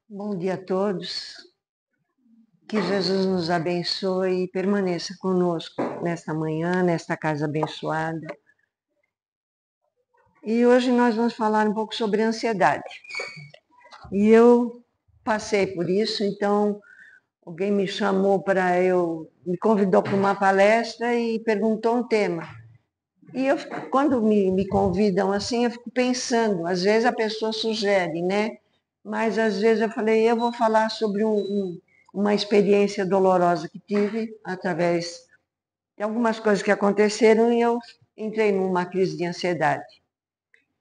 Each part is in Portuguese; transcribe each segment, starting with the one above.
Bom dia a todos. Que Jesus nos abençoe e permaneça conosco nesta manhã, nesta casa abençoada. E hoje nós vamos falar um pouco sobre ansiedade. E eu passei por isso, então alguém me chamou me convidou para uma palestra e perguntou um tema. E eu, quando me convidam assim, eu fico pensando, às vezes a pessoa sugere, né? Mas às vezes eu falei, eu vou falar sobre uma experiência dolorosa que tive através de algumas coisas que aconteceram e eu entrei numa crise de ansiedade.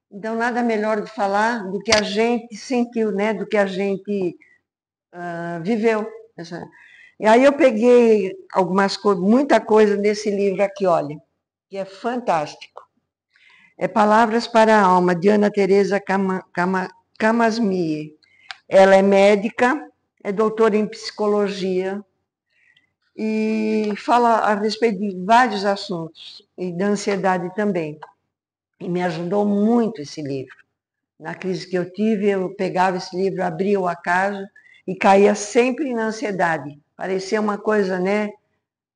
Então, nada melhor de falar do que a gente sentiu, né? Do que a gente viveu. E aí eu peguei muita coisa desse livro aqui, olha, que é fantástico. É Palavras para a Alma, de Ana Teresa Camasmie. Ela é médica, é doutora em psicologia e fala a respeito de vários assuntos, e da ansiedade também. E me ajudou muito esse livro. Na crise que eu tive, eu pegava esse livro, abria o acaso e caía sempre na ansiedade. Parecia uma coisa, né,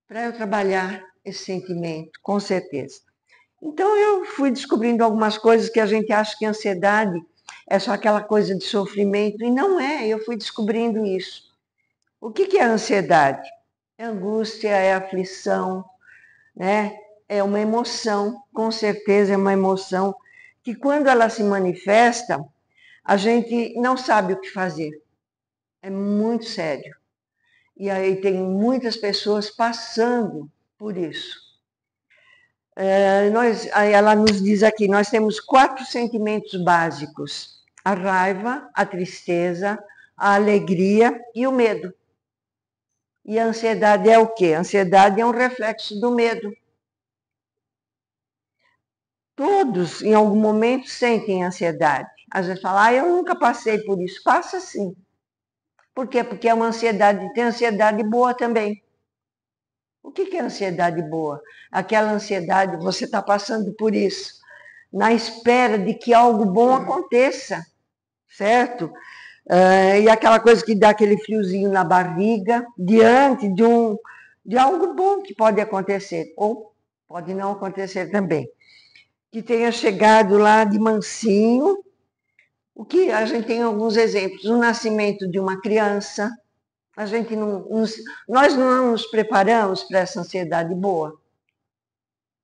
para eu trabalhar esse sentimento, com certeza. Então eu fui descobrindo algumas coisas que a gente acha que a ansiedade é só aquela coisa de sofrimento, e não é, eu fui descobrindo isso. O que é a ansiedade? É angústia, é aflição, né? É uma emoção, com certeza é uma emoção que quando ela se manifesta, a gente não sabe o que fazer. É muito sério. E aí tem muitas pessoas passando por isso. Ela nos diz aqui, nós temos 4 sentimentos básicos: a raiva, a tristeza, a alegria e o medo. E a ansiedade é o quê? A ansiedade é um reflexo do medo. Todos, em algum momento, sentem ansiedade. Às vezes falam, eu nunca passei por isso. Passa sim. Por quê? Porque é uma ansiedade, tem ansiedade boa também. O que é ansiedade boa? Aquela ansiedade, você está passando por isso, na espera de que algo bom aconteça, certo? E aquela coisa que dá aquele friozinho na barriga, diante de algo bom que pode acontecer, ou pode não acontecer também. Que tenha chegado lá de mansinho. O que a gente tem alguns exemplos: o nascimento de uma criança. A gente nós não nos preparamos para essa ansiedade boa,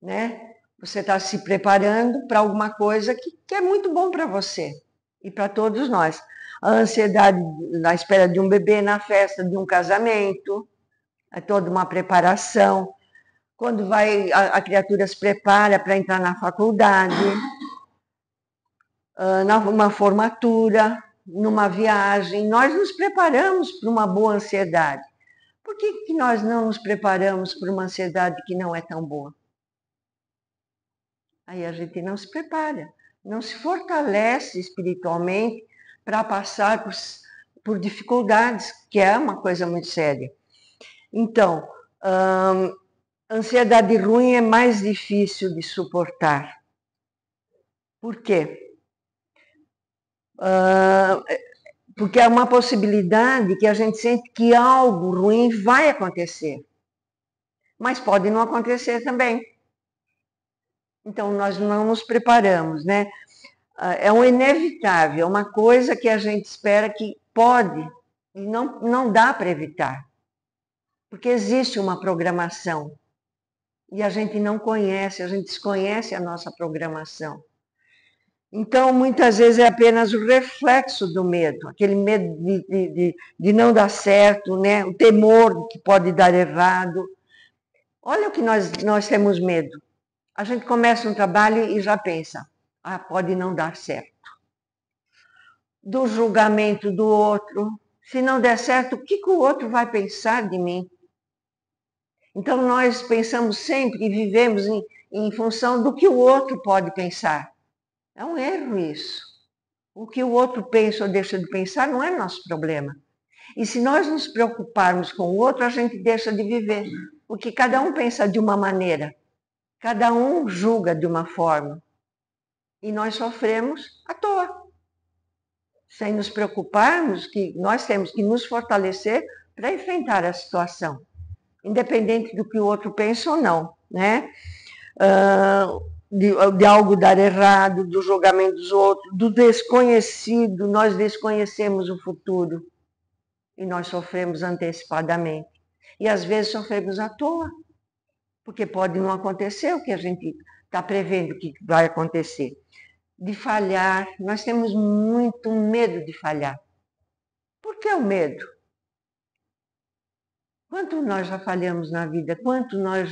né? Você está se preparando para alguma coisa que é muito bom para você e para todos nós. A ansiedade na espera de um bebê, na festa de um casamento, é toda uma preparação. Quando a criatura se prepara para entrar na faculdade, numa formatura, numa viagem, nós nos preparamos para uma boa ansiedade. Por que nós não nos preparamos para uma ansiedade que não é tão boa? Aí a gente não se prepara, não se fortalece espiritualmente para passar por dificuldades, que é uma coisa muito séria. Então, ansiedade ruim é mais difícil de suportar. Por quê? Porque é uma possibilidade que a gente sente que algo ruim vai acontecer. Mas pode não acontecer também. Então, nós não nos preparamos, né? É um inevitável, é uma coisa que a gente espera que pode e não dá para evitar. Porque existe uma programação e a gente não conhece, a gente desconhece a nossa programação. Então, muitas vezes é apenas o reflexo do medo, aquele medo de não dar certo, né? O temor que pode dar errado. Olha o que nós temos medo. A gente começa um trabalho e já pensa, pode não dar certo. Do julgamento do outro. Se não der certo, o que o outro vai pensar de mim? Então, nós pensamos sempre e vivemos em função do que o outro pode pensar. É um erro isso. O que o outro pensa ou deixa de pensar não é nosso problema. E se nós nos preocuparmos com o outro, a gente deixa de viver. Porque cada um pensa de uma maneira. Cada um julga de uma forma. E nós sofremos à toa. sem nos preocuparmos que nós temos que nos fortalecer para enfrentar a situação, independente do que o outro pensa ou não, né? De algo dar errado, do julgamento dos outros, do desconhecido, nós desconhecemos o futuro e nós sofremos antecipadamente. E às vezes sofremos à toa, porque pode não acontecer o que a gente está prevendo que vai acontecer. De falhar, nós temos muito medo de falhar. Por que o medo? Quanto nós já falhamos na vida? Quanto nós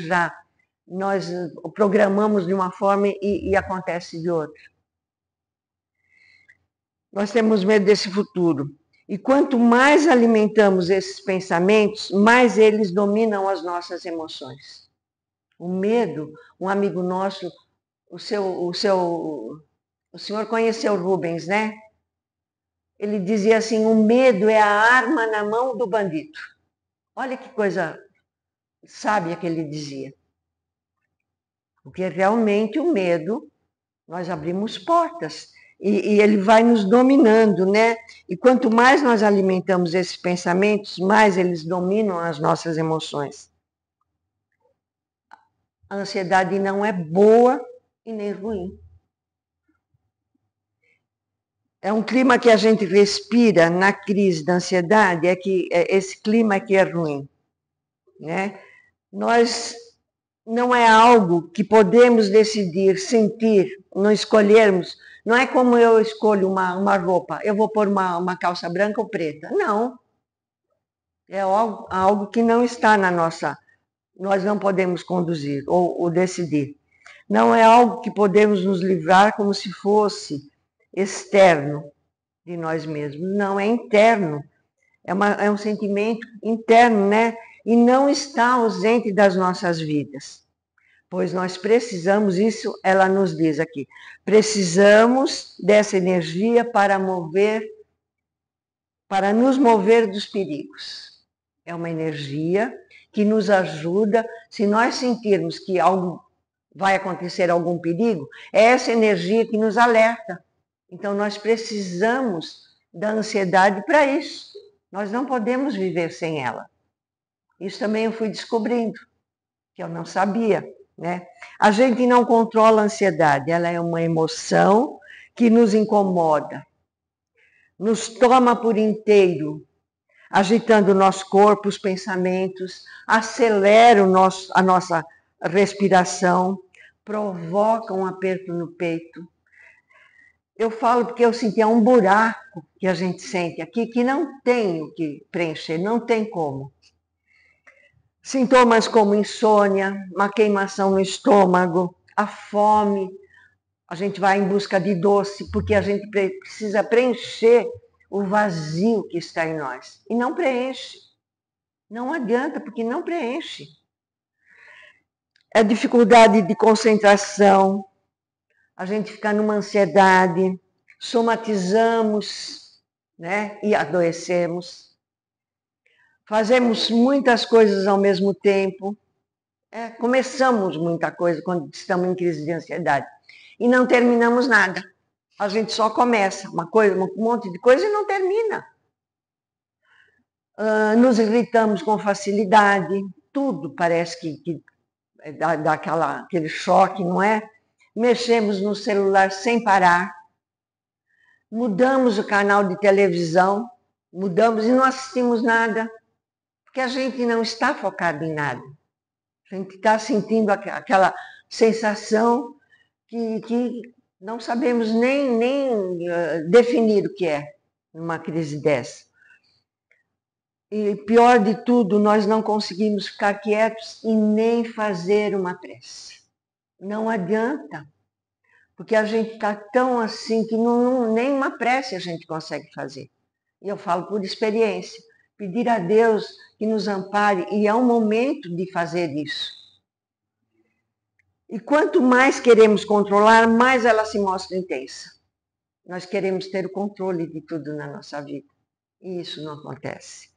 programamos de uma forma e acontece de outra? Nós temos medo desse futuro. E quanto mais alimentamos esses pensamentos, mais eles dominam as nossas emoções. O medo, um amigo nosso, o senhor conheceu Rubens, né? Ele dizia assim, o medo é a arma na mão do bandido. Olha que coisa sábia que ele dizia. Porque realmente o medo, nós abrimos portas e ele vai nos dominando, né? E quanto mais nós alimentamos esses pensamentos, mais eles dominam as nossas emoções. A ansiedade não é boa e nem ruim. É um clima que a gente respira na crise da ansiedade, esse clima que é ruim, né? Nós não é algo que podemos decidir, sentir, não escolhermos. Não é como eu escolho uma roupa, eu vou pôr uma calça branca ou preta. Não. É algo que não está na nossa... Nós não podemos conduzir ou decidir. Não é algo que podemos nos livrar como se fosse externo de nós mesmos. Não, é interno. É um sentimento interno, né? E não está ausente das nossas vidas. Pois nós precisamos, isso ela nos diz aqui, precisamos dessa energia para nos mover dos perigos. É uma energia que nos ajuda, se nós sentirmos que vai acontecer algum perigo, é essa energia que nos alerta. Então nós precisamos da ansiedade para isso. Nós não podemos viver sem ela. Isso também eu fui descobrindo, que eu não sabia, né? A gente não controla a ansiedade, ela é uma emoção que nos incomoda, nos toma por inteiro, agitando o nosso corpo, os pensamentos, acelera a nossa respiração, provoca um aperto no peito. Eu falo porque eu senti um buraco que a gente sente aqui, que não tem o que preencher, não tem como. Sintomas como insônia, uma queimação no estômago, a fome. A gente vai em busca de doce, porque a gente precisa preencher o vazio que está em nós. E não preenche. Não adianta, porque não preenche. É dificuldade de concentração, a gente fica numa ansiedade, somatizamos, né, e adoecemos. Fazemos muitas coisas ao mesmo tempo. Começamos muita coisa quando estamos em crise de ansiedade. E não terminamos nada. A gente só começa um monte de coisa e não termina. Nos irritamos com facilidade. Tudo parece que dá aquele choque, não é? Mexemos no celular sem parar. Mudamos o canal de televisão. Mudamos e não assistimos nada. Porque a gente não está focado em nada. A gente está sentindo aquela sensação que não sabemos nem definir o que é numa crise dessa. E pior de tudo, nós não conseguimos ficar quietos e nem fazer uma prece. Não adianta, porque a gente está tão assim que nem uma prece a gente consegue fazer. E eu falo por experiência. Pedir a Deus que nos ampare, e é um momento de fazer isso. E quanto mais queremos controlar, mais ela se mostra intensa. Nós queremos ter o controle de tudo na nossa vida. E isso não acontece.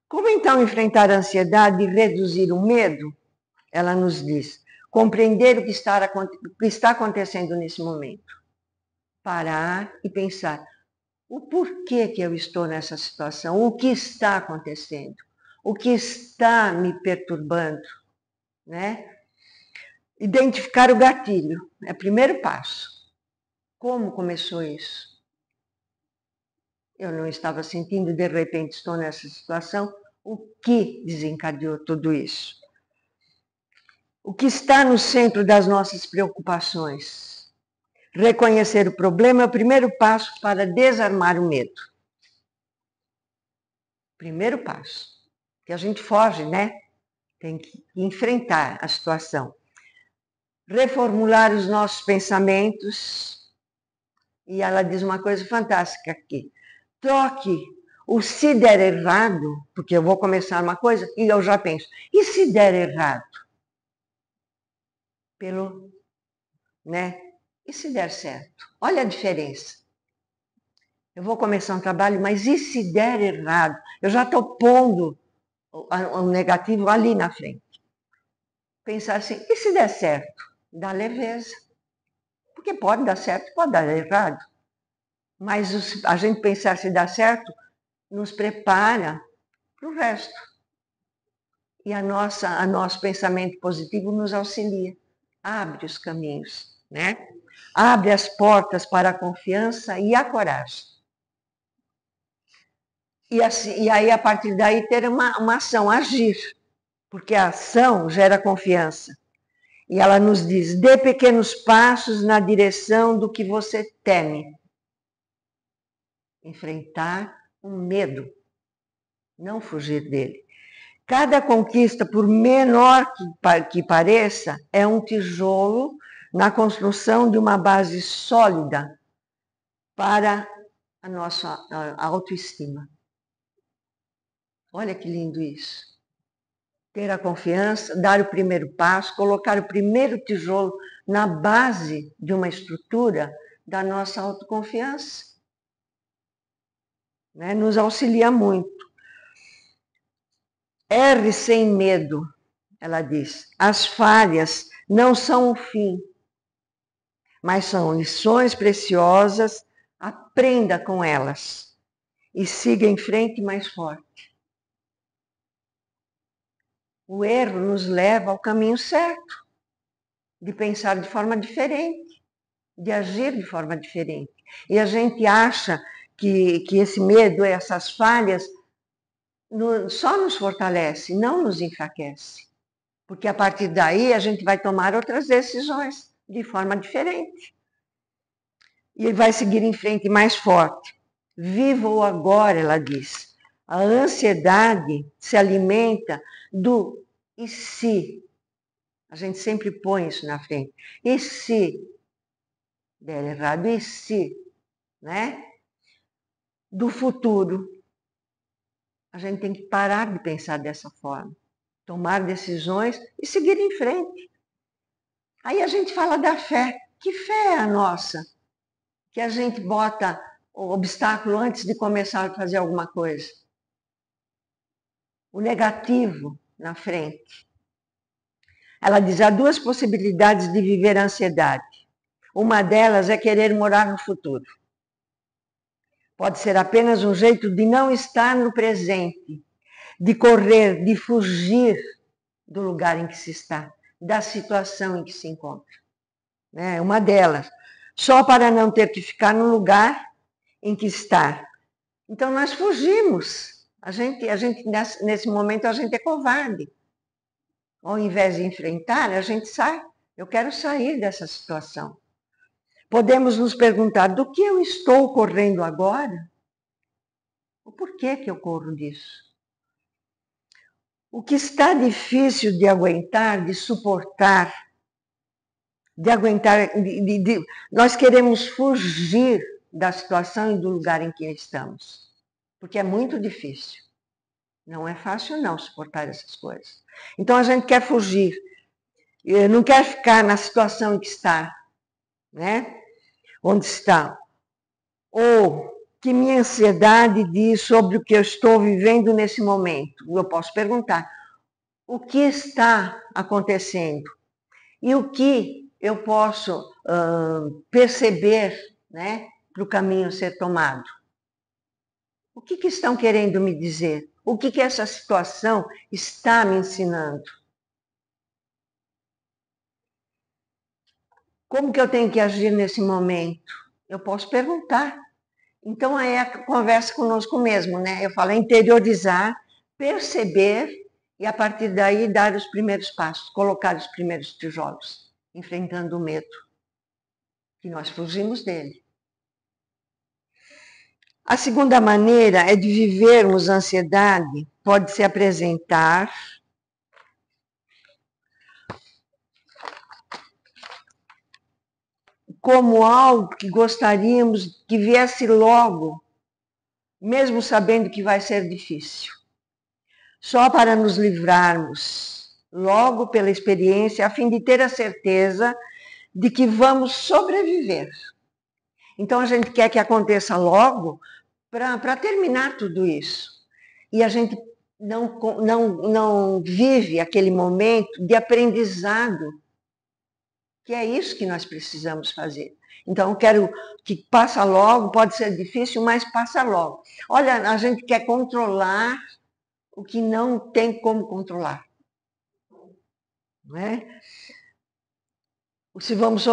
Como então enfrentar a ansiedade e reduzir o medo? Ela nos diz, compreender o que está acontecendo nesse momento. Parar e pensar, o porquê que eu estou nessa situação, o que está acontecendo, o que está me perturbando, né? Identificar o gatilho é o primeiro passo. Como começou isso? Eu não estava sentindo, de repente estou nessa situação. O que desencadeou tudo isso? O que está no centro das nossas preocupações? Reconhecer o problema é o primeiro passo para desarmar o medo. Primeiro passo. Que a gente foge, né? Tem que enfrentar a situação. Reformular os nossos pensamentos. E ela diz uma coisa fantástica aqui. Troque o se der errado, porque eu vou começar uma coisa e eu já penso, e se der errado? Pelo, né? E se der certo? Olha a diferença. Eu vou começar um trabalho, mas e se der errado? Eu já estou pondo o negativo ali na frente. Pensar assim, e se der certo? Dá leveza. Porque pode dar certo, pode dar errado. Mas a gente pensar se dá certo, nos prepara para o resto. E nosso pensamento positivo nos auxilia. Abre os caminhos, né? Abre as portas para a confiança e a coragem. E aí, a partir daí, ter uma ação, agir. Porque a ação gera confiança. E ela nos diz, dê pequenos passos na direção do que você teme. Enfrentar um medo, não fugir dele. Cada conquista, por menor que pareça, é um tijolo na construção de uma base sólida para a nossa autoestima. Olha que lindo isso. Ter a confiança, dar o primeiro passo, colocar o primeiro tijolo na base de uma estrutura da nossa autoconfiança. Né? Nos auxilia muito. Erre sem medo, ela diz. As falhas não são o fim, mas são lições preciosas. Aprenda com elas e siga em frente mais forte. O erro nos leva ao caminho certo, de pensar de forma diferente, de agir de forma diferente. E a gente acha que esse medo, essas falhas, só nos fortalece, não nos enfraquece. Porque a partir daí a gente vai tomar outras decisões de forma diferente. E vai seguir em frente mais forte. Viva o agora, ela diz. A ansiedade se alimenta do e se. A gente sempre põe isso na frente. E se der errado? E se? Né? Do futuro. A gente tem que parar de pensar dessa forma. Tomar decisões e seguir em frente. Aí a gente fala da fé. Que fé é a nossa? Que a gente bota o obstáculo antes de começar a fazer alguma coisa. O negativo na frente. Ela diz, há duas possibilidades de viver a ansiedade. Uma delas é querer morar no futuro. Pode ser apenas um jeito de não estar no presente, de correr, de fugir do lugar em que se está, da situação em que se encontra. É uma delas. Só para não ter que ficar no lugar em que está. Então nós fugimos. Nesse momento a gente é covarde. Ao invés de enfrentar, a gente sai. Eu quero sair dessa situação. Podemos nos perguntar, do que eu estou correndo agora? O porquê que eu corro disso? O que está difícil de aguentar, de suportar, de aguentar, nós queremos fugir da situação e do lugar em que estamos. Porque é muito difícil. Não é fácil não suportar essas coisas. Então a gente quer fugir. Não quer ficar na situação em que está. Né? Onde está. Ou que minha ansiedade diz sobre o que eu estou vivendo nesse momento. Eu posso perguntar, o que está acontecendo? E o que eu posso perceber, né, para o caminho ser tomado? que estão querendo me dizer? O que essa situação está me ensinando? Como que eu tenho que agir nesse momento? Eu posso perguntar. Então, aí é a conversa conosco mesmo, né? Eu falo interiorizar, perceber e, a partir daí, dar os primeiros passos, colocar os primeiros tijolos, enfrentando o medo, que nós fugimos dele. A segunda maneira é de vivermos a ansiedade, pode se apresentar como algo que gostaríamos que viesse logo, mesmo sabendo que vai ser difícil. Só para nos livrarmos, logo pela experiência, a fim de ter a certeza de que vamos sobreviver. Então a gente quer que aconteça logo para terminar tudo isso. E a gente não vive aquele momento de aprendizado, que é isso que nós precisamos fazer. Então, eu quero que passa logo, pode ser difícil, mas passa logo. Olha, a gente quer controlar o que não tem como controlar. Não é? Se vamos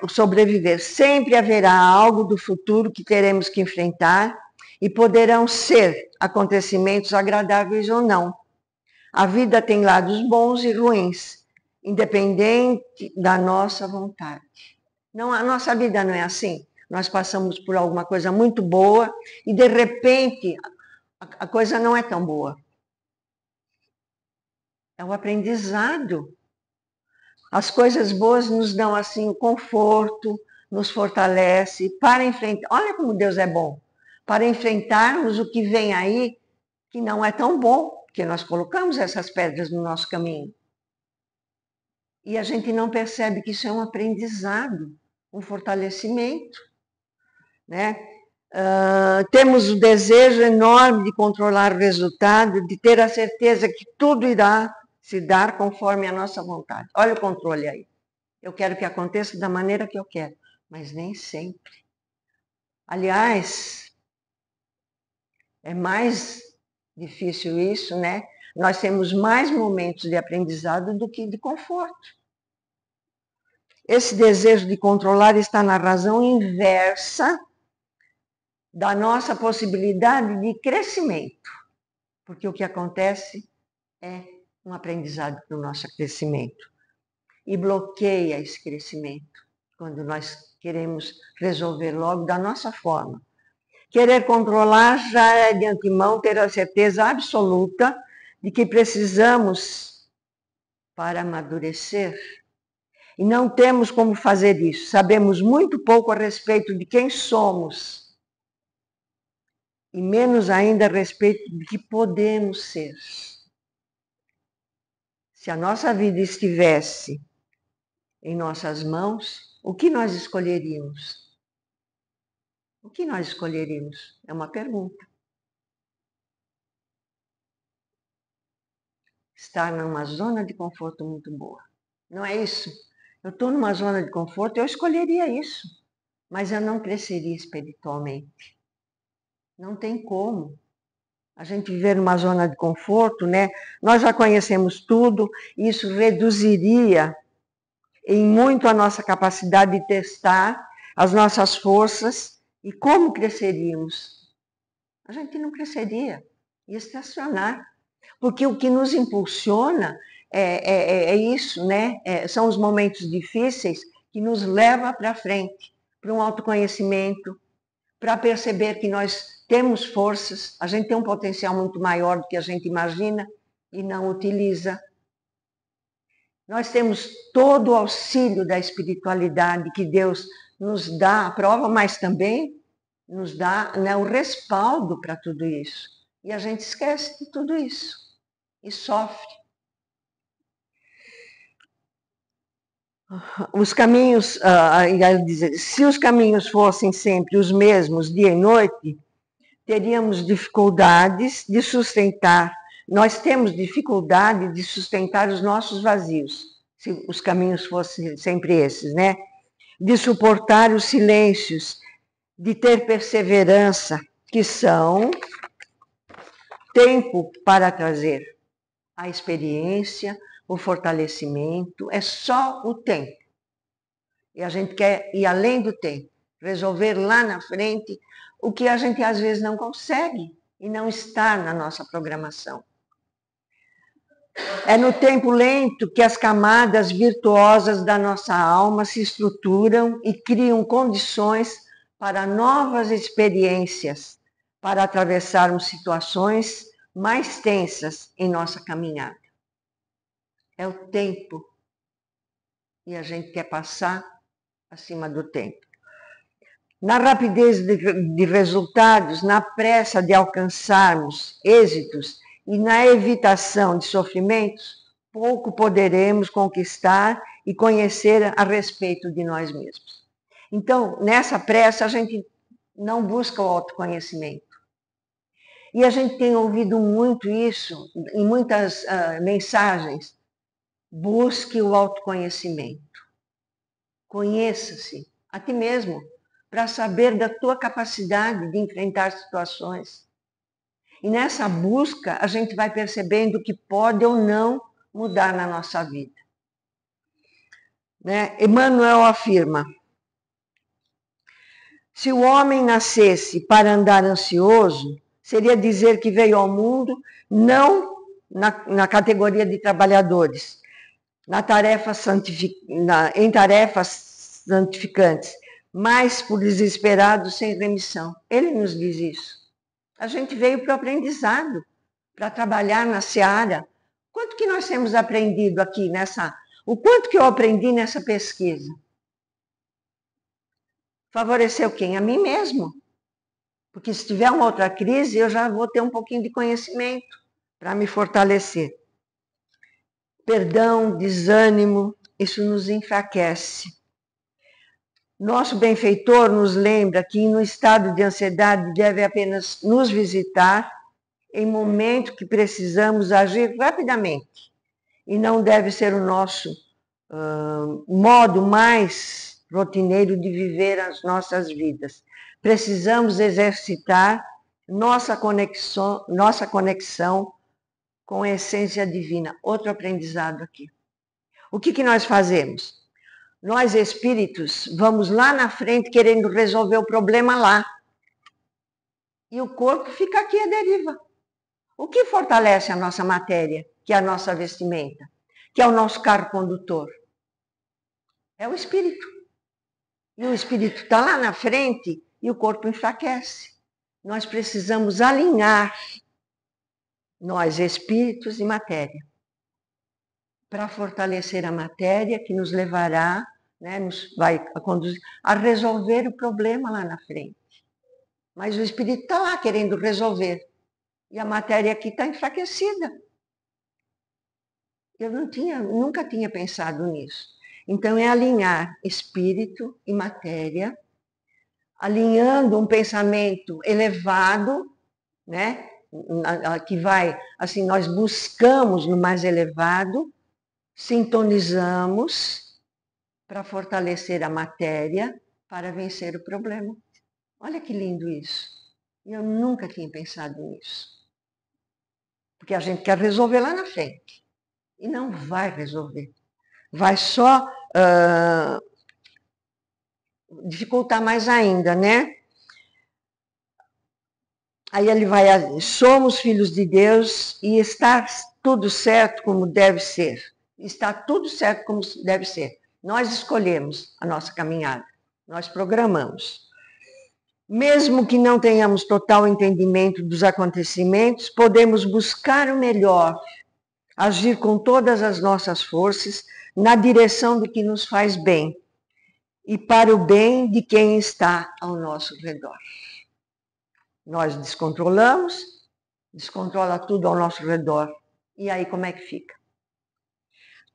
sobreviver, sempre haverá algo do futuro que teremos que enfrentar e poderão ser acontecimentos agradáveis ou não. A vida tem lados bons e ruins, independente da nossa vontade. Não, a nossa vida não é assim. Nós passamos por alguma coisa muito boa e, de repente, a coisa não é tão boa. É um aprendizado. As coisas boas nos dão, assim, o conforto, nos fortalece para enfrentar. Olha como Deus é bom. Para enfrentarmos o que vem aí, que não é tão bom, porque nós colocamos essas pedras no nosso caminho. E a gente não percebe que isso é um aprendizado, um fortalecimento, né? Temos o desejo enorme de controlar o resultado, de ter a certeza que tudo irá se dar conforme a nossa vontade. Olha o controle aí. Eu quero que aconteça da maneira que eu quero, mas nem sempre. Aliás, é mais difícil isso, né? Nós temos mais momentos de aprendizado do que de conforto. Esse desejo de controlar está na razão inversa da nossa possibilidade de crescimento. Porque o que acontece é um aprendizado para o nosso crescimento. E bloqueia esse crescimento quando nós queremos resolver logo da nossa forma. Querer controlar já é de antemão ter a certeza absoluta de que precisamos para amadurecer. E não temos como fazer isso. Sabemos muito pouco a respeito de quem somos. E menos ainda a respeito de que podemos ser. Se a nossa vida estivesse em nossas mãos, o que nós escolheríamos? O que nós escolheríamos? É uma pergunta. Estar numa zona de conforto muito boa. Não é isso? Eu estou numa zona de conforto, eu escolheria isso. Mas eu não cresceria espiritualmente. Não tem como. A gente viver numa zona de conforto, né? Nós já conhecemos tudo, e isso reduziria em muito a nossa capacidade de testar as nossas forças e como cresceríamos. A gente não cresceria, ia estacionar. Porque o que nos impulsiona é isso, né? São os momentos difíceis que nos levam para frente, para um autoconhecimento, para perceber que nós temos forças, a gente tem um potencial muito maior do que a gente imagina e não utiliza. Nós temos todo o auxílio da espiritualidade que Deus nos dá a prova, mas também nos dá, né, o respaldo para tudo isso. E a gente esquece de tudo isso e sofre. Os caminhos, se os caminhos fossem sempre os mesmos, dia e noite, teríamos dificuldades de sustentar. Nós temos dificuldade de sustentar os nossos vazios, se os caminhos fossem sempre esses, né? De suportar os silêncios, de ter perseverança, que são tempo para trazer a experiência, o fortalecimento, é só o tempo. E a gente quer ir além do tempo, resolver lá na frente o que a gente às vezes não consegue e não está na nossa programação. É no tempo lento que as camadas virtuosas da nossa alma se estruturam e criam condições para novas experiências, para atravessarmos situações mais tensas em nossa caminhada. É o tempo. E a gente quer passar acima do tempo. Na rapidez de resultados, na pressa de alcançarmos êxitos e na evitação de sofrimentos, pouco poderemos conquistar e conhecer a respeito de nós mesmos. Então, nessa pressa, a gente não busca o autoconhecimento. E a gente tem ouvido muito isso em muitas mensagens. Busque o autoconhecimento. Conheça-se a ti mesmo, para saber da tua capacidade de enfrentar situações. E nessa busca, a gente vai percebendo o que pode ou não mudar na nossa vida. Né? Emmanuel afirma: se o homem nascesse para andar ansioso, seria dizer que veio ao mundo não na categoria de trabalhadores, em tarefas santificantes, mas por desesperados sem remissão. Ele nos diz isso. A gente veio para o aprendizado, para trabalhar na seara. Quanto que nós temos aprendido aqui o quanto que eu aprendi nessa pesquisa? Favoreceu quem? A mim mesmo. Porque se tiver uma outra crise, eu já vou ter um pouquinho de conhecimento para me fortalecer. Perdão, desânimo, isso nos enfraquece. Nosso benfeitor nos lembra que no estado de ansiedade deve apenas nos visitar em momento que precisamos agir rapidamente. E não deve ser o nosso modo mais rotineiro de viver as nossas vidas. Precisamos exercitar nossa conexão com a essência divina. Outro aprendizado aqui. O que nós fazemos? Nós, espíritos, vamos lá na frente querendo resolver o problema lá. E o corpo fica aqui à deriva. O que fortalece a nossa matéria, que é a nossa vestimenta, que é o nosso carro condutor? É o espírito. E o espírito está lá na frente e o corpo enfraquece. Nós precisamos alinhar, nós, espíritos e matéria, para fortalecer a matéria que nos levará, nos vai conduzir a resolver o problema lá na frente. Mas o espírito está lá querendo resolver. E a matéria aqui está enfraquecida. Eu nunca tinha pensado nisso. Então é alinhar espírito e matéria, alinhando um pensamento elevado, né? Que vai, assim, nós buscamos no mais elevado, sintonizamos para fortalecer a matéria, para vencer o problema. Olha que lindo isso. Eu nunca tinha pensado nisso. Porque a gente quer resolver lá na frente. E não vai resolver. Vai só dificultar mais ainda, né? Aí ele vai, somos filhos de Deus e está tudo certo como deve ser. Está tudo certo como deve ser. Nós escolhemos a nossa caminhada. Nós programamos. Mesmo que não tenhamos total entendimento dos acontecimentos, podemos buscar o melhor, agir com todas as nossas forças na direção do que nos faz bem e para o bem de quem está ao nosso redor. Nós descontrolamos, descontrola tudo ao nosso redor. E aí como é que fica?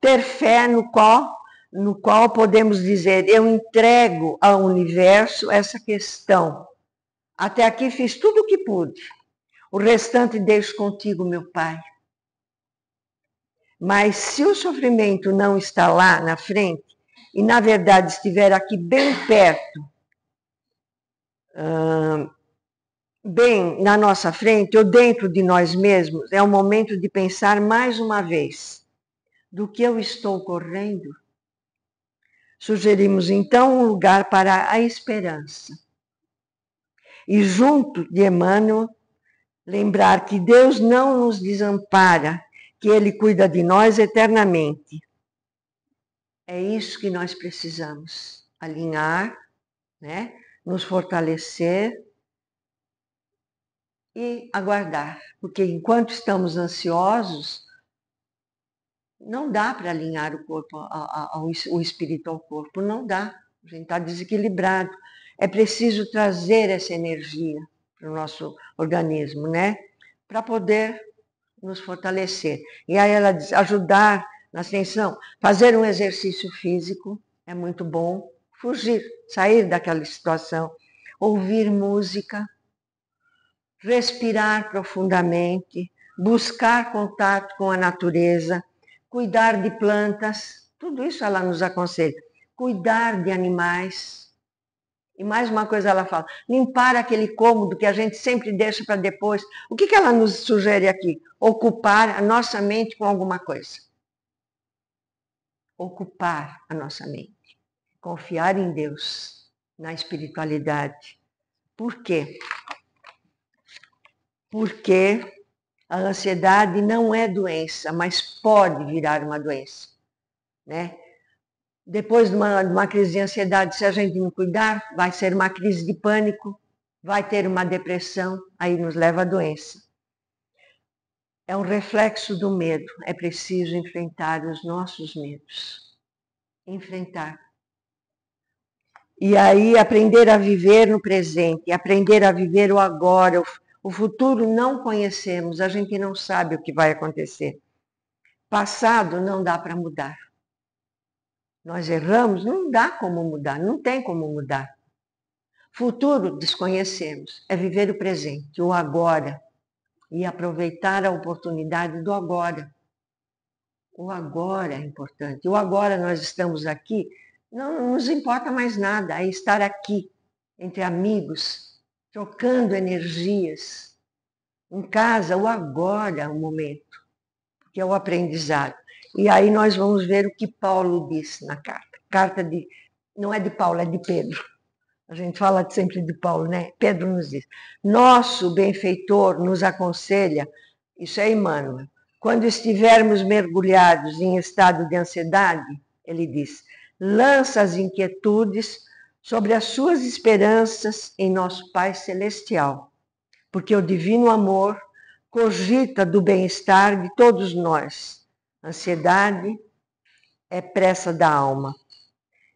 Ter fé no qual podemos dizer, eu entrego ao universo essa questão. Até aqui fiz tudo o que pude. O restante deixo contigo, meu Pai. Mas se o sofrimento não está lá na frente, e na verdade estiver aqui bem perto, bem na nossa frente ou dentro de nós mesmos, é o momento de pensar mais uma vez do que eu estou correndo. Sugerimos então um lugar para a esperança. E junto de Emmanuel, lembrar que Deus não nos desampara, que Ele cuida de nós eternamente. É isso que nós precisamos, alinhar, né? Nos fortalecer e aguardar. Porque enquanto estamos ansiosos, não dá para alinhar o corpo, o espírito ao corpo, não dá. A gente está desequilibrado. É preciso trazer essa energia para o nosso organismo, né? Para poder nos fortalecer. E aí ela diz, ajudar na ascensão, fazer um exercício físico é muito bom, fugir, sair daquela situação, ouvir música, respirar profundamente, buscar contato com a natureza, cuidar de plantas, tudo isso ela nos aconselha. Cuidar de animais. E mais uma coisa ela fala, limpar aquele cômodo que a gente sempre deixa para depois. O que ela nos sugere aqui? Ocupar a nossa mente com alguma coisa. Ocupar a nossa mente. Confiar em Deus, na espiritualidade. Por quê? Porque a ansiedade não é doença, mas pode virar uma doença, né? Depois de uma crise de ansiedade, se a gente não cuidar, vai ser uma crise de pânico, vai ter uma depressão, aí nos leva à doença. É um reflexo do medo, é preciso enfrentar os nossos medos. Enfrentar. E aí aprender a viver no presente, aprender a viver o agora. O futuro não conhecemos, a gente não sabe o que vai acontecer. Passado não dá para mudar. Nós erramos, não dá como mudar, não tem como mudar. Futuro desconhecemos, é viver o presente, o agora, e aproveitar a oportunidade do agora. O agora é importante. O agora nós estamos aqui, não nos importa mais nada, é estar aqui, entre amigos, trocando energias. Em casa, o agora é o momento, que é o aprendizado. E aí nós vamos ver o que Paulo disse na carta. Carta de, não é de Paulo, é de Pedro. A gente fala sempre de Paulo, né? Pedro nos diz, nosso benfeitor nos aconselha, isso é Emmanuel, quando estivermos mergulhados em estado de ansiedade, ele diz, lança as inquietudes sobre as suas esperanças em nosso Pai Celestial, porque o divino amor cogita do bem-estar de todos nós. Ansiedade é pressa da alma.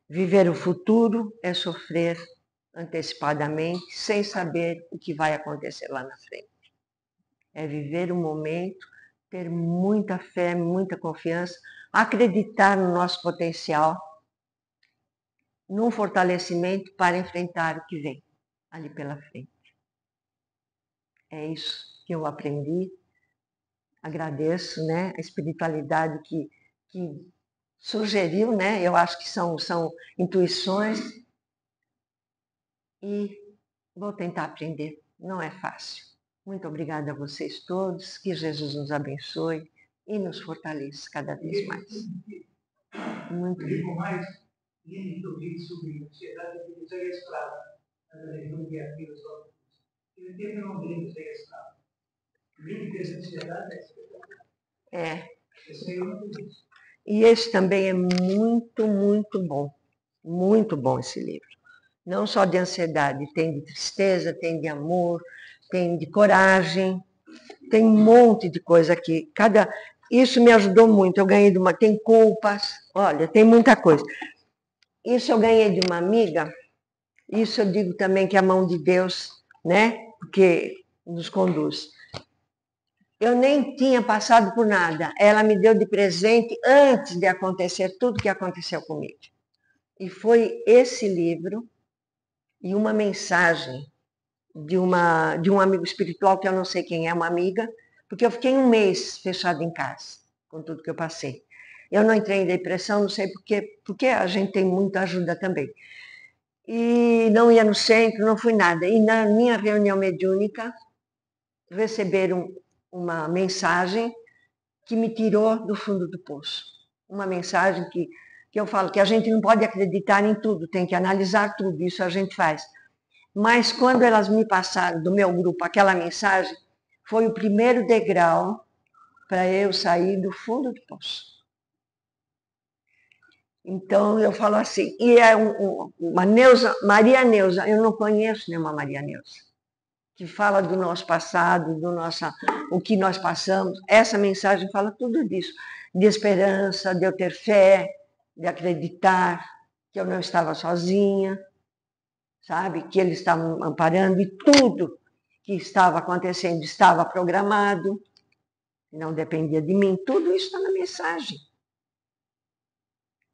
Viver o futuro é sofrer antecipadamente, sem saber o que vai acontecer lá na frente. É viver o momento, ter muita fé, muita confiança, acreditar no nosso potencial, num fortalecimento para enfrentar o que vem ali pela frente. É isso que eu aprendi. Agradeço, né, a espiritualidade que sugeriu, né? Eu acho que são intuições e vou tentar aprender. Não é fácil. Muito obrigada a vocês todos. Que Jesus nos abençoe e nos fortaleça cada vez mais. Muito obrigado. Mais lindo que eu vi sobre ansiedade é que você é escravo na religião de filosófica. Ele tem um nome de ser escravo. O livro que é ansiedade é escravo. É. Esse aí eu não conheço. E esse também é muito, muito bom. Muito bom esse livro. Não só de ansiedade, tem de tristeza, tem de amor, tem de coragem, tem um monte de coisa aqui. Isso me ajudou muito. Eu ganhei de uma. Tem culpas, olha, tem muita coisa. Isso eu ganhei de uma amiga. Isso eu digo também que é a mão de Deus, né? Porque nos conduz. Eu nem tinha passado por nada. Ela me deu de presente antes de acontecer tudo que aconteceu comigo. E foi esse livro e uma mensagem de um amigo espiritual, que eu não sei quem é, uma amiga, porque eu fiquei um mês fechada em casa, com tudo que eu passei. Eu não entrei em depressão, não sei porque a gente tem muita ajuda também. e não ia no centro, não fui nada. E na minha reunião mediúnica, receberam uma mensagem que me tirou do fundo do poço. Uma mensagem que eu falo que a gente não pode acreditar em tudo, tem que analisar tudo, isso a gente faz. Mas quando elas me passaram, do meu grupo, aquela mensagem, foi o primeiro degrau para eu sair do fundo do poço. Então, eu falo assim, e é uma Neuza, Maria Neuza, eu não conheço nenhuma Maria Neuza, que fala do nosso passado, o que nós passamos. Essa mensagem fala tudo disso, de esperança, de eu ter fé, de acreditar que eu não estava sozinha, sabe? Que eles estavam amparando e tudo que estava acontecendo estava programado, não dependia de mim. Tudo isso está na mensagem.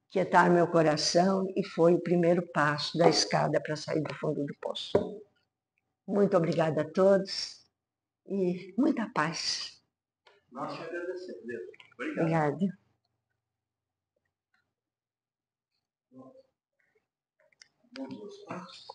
Quietar meu coração e foi o primeiro passo da escada para sair do fundo do poço. Muito obrigada a todos e muita paz. Nós te agradecemos. Obrigado. Obrigada. Vamos aos passos.